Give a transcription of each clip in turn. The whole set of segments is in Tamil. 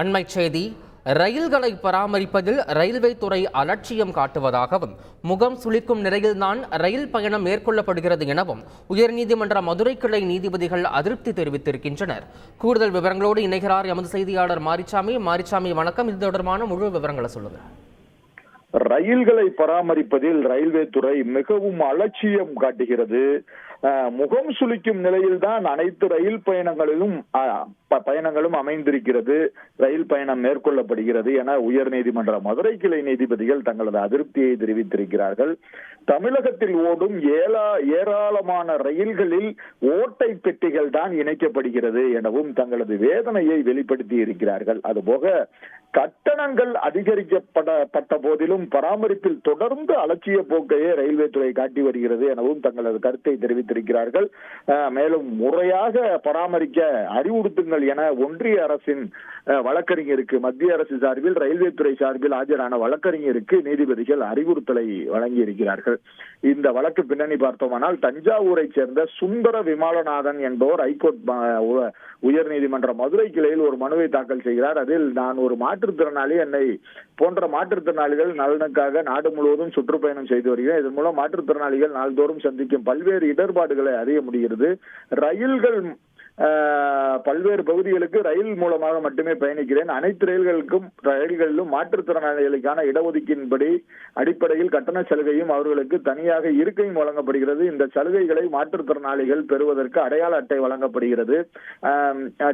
அண்மை செய்தி. ரயில்களை பராமரிப்பதில் ரயில்வே துறை அலட்சியம் காட்டுவதாகவும் முகம் சுளிக்கும் நிலையில்தான் ரயில் பயணம் மேற்கொள்ளப்படுகிறது எனவும் உயர்நீதிமன்ற மதுரை கிளை நீதிபதிகள் அதிருப்தி தெரிவித்திருக்கின்றனர். கூடுதல் விவரங்களோடு இணைகிறார் எமது செய்தியாளர் மாரிச்சாமி. வணக்கம். இது தொடர்பான முழு விவரங்களை சொல்லுங்க. ரயில்களை பராமரிப்பதில் ரயில்வே துறை மிகவும் அலட்சியம் காட்டுகிறது. முகம் சுளிக்கும் நிலையில்தான் அனைத்து ரயில் பயணங்களும் அமைந்திருக்கிறது, ரயில் பயணம் மேற்கொள்ளப்படுகிறது என உயர்நீதிமன்ற மதுரை கிளை நீதிபதிகள் தங்களது அதிருப்தியை தெரிவித்திருக்கிறார்கள். தமிழகத்தில் ஓடும் ஏராளமான ரயில்களில் ஓட்டை பெட்டிகள் தான் இணைக்கப்படுகிறது எனவும் தங்களது வேதனையை வெளிப்படுத்தி இருக்கிறார்கள். அதுபோக கட்டணங்கள் அதிகரிக்கப்பட்ட போதிலும் பராமரிப்பில் தொடர்ந்து அலட்சிய போக்கையே ரயில்வே துறை காட்டி வருகிறது எனவும் தங்களது கருத்தை தெரிவித்திருக்கிறார்கள். மேலும் முறையாக பராமரிக்க அறிவுறுத்துங்கள் என ஒன்றிய அரசின் வழக்கறிஞருக்கு மத்திய அரசு சார்பில் ரயில்வே துறை சார்பில் ஆஜரான வழக்கறிஞருக்கு நீதிபதிகள் அறிவுறுத்தலை வழங்கி இருக்கிறார்கள். இந்த வழக்கு பின்னணி பார்த்தோமானால் தஞ்சாவூரை சேர்ந்த சுந்தர விமலநாதன் என்பவர் ஹைகோர்ட் உயர்நீதிமன்ற மதுரை கிளையில் ஒரு மனுவை தாக்கல் செய்கிறார். அதில் நான் ஒரு மாற்றுத்திறனாளி, என்னை போன்ற மாற்றுத்திறனாளிகள் நலனுக்காக நாடு முழுவதும் சுற்றுப்பயணம் செய்து வருகிறேன். இதன் மூலம் மாற்றுத்திறனாளிகள் நாள்தோறும் சந்திக்கும் பல்வேறு இடர்பாடுகளை அறிய முடிகிறது. ரயில்கள் பல்வேறு பகுதிகளுக்கு ரயில் மூலமாக மட்டுமே பயணிக்கிறேன். அனைத்து ரயில்களிலும் மாற்றுத்திறனாளிகளுக்கான இடஒதுக்கீட்டின்படி அடிப்படையில் கட்டண சலுகையும் அவர்களுக்கு தனியாக இருக்கையும் வழங்கப்படுகிறது. இந்த சலுகைகளை மாற்றுத்திறனாளிகள் பெறுவதற்கு அடையாள அட்டை வழங்கப்படுகிறது.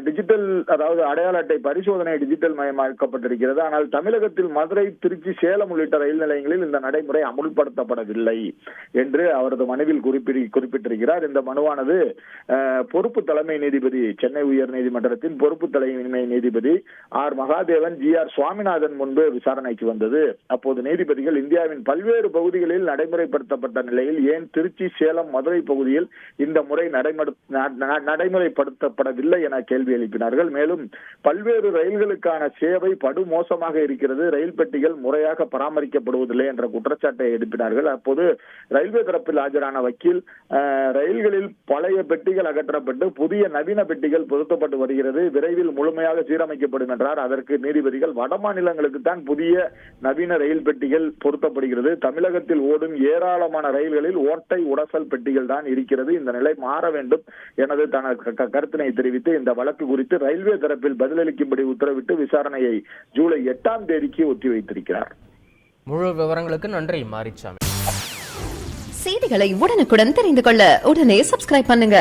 டிஜிட்டல், அதாவது அடையாள அட்டை பரிசோதனை டிஜிட்டல் மயமாக்கப்பட்டிருக்கிறது. ஆனால் தமிழகத்தில் மதுரை, திருச்சி, சேலம் உள்ளிட்ட ரயில் நிலையங்களில் இந்த நடைமுறை அமுல்படுத்தப்படவில்லை என்று அவரது மனுவில் குறிப்பிட்டிருக்கிறார். இந்த மனுவானது பொறுப்பு தலைமை நீதிபதி, சென்னை உயர் நீதிமன்றத்தின் பொறுப்பு தலைமை நீதிபதி ஆர் மகாதேவன், ஜி.ஆர். சுவாமிநாதன் முன்பு விசாரணைக்கு வந்தது. அப்போது நீதிபதிகள் இந்தியாவின் பல்வேறு பகுதிகளில் நடைமுறைப்படுத்தப்பட்ட நிலையில் ஏன் திருச்சி, சேலம், மதுரை பகுதியில் இந்த முறை நடைமுறைப்படுத்தப்படவில்லை என கேள்வி எழுப்பினார்கள். மேலும் பல்வேறு ரயில்களுக்கான சேவை படுமோசமாக இருக்கிறது, ரயில் பெட்டிகள் முறையாக பராமரிக்கப்படுவதில்லை என்ற குற்றச்சாட்டை எழுப்பினார்கள். அப்போது ரயில்வே தரப்பில் ஆஜரான வக்கீல், ரயில்களில் பழைய பெட்டிகள் அகற்றப்பட்டு புதிய நவீன பெட்டிகள் பொருத்தப்பட்டு வருகிறது, விரைவில் முழுமையாக சீரமைக்கப்படும் என்றார். அதற்கு நீதிபதிகள் வட மாநிலங்களுக்கு தான் புதிய நவீன ரயில் பெட்டிகள் பொருத்தப்படுகிறது, தமிழகத்தில் ஓடும் ஏராளமான ரயில்களில் ஓட்டை உடசல் பெட்டிகள் தான் இருக்கிறது, இந்த நிலை மாற வேண்டும் எனது தனது கருத்தினை தெரிவித்து இந்த வழக்கு குறித்து ரயில்வே தரப்பில் பதிலளிக்கும்படி உத்தரவிட்டு விசாரணையை ஜூலை 8ஆம் தேதிக்கு ஒத்திவைத்திருக்கிறார். முழு விவரங்களுக்கு நன்றி மாரிச்சாமி. செய்திகளை உடனுக்குடன் தெரிந்து கொள்ள உடனே சப்ஸ்கிரைப் பண்ணுங்க.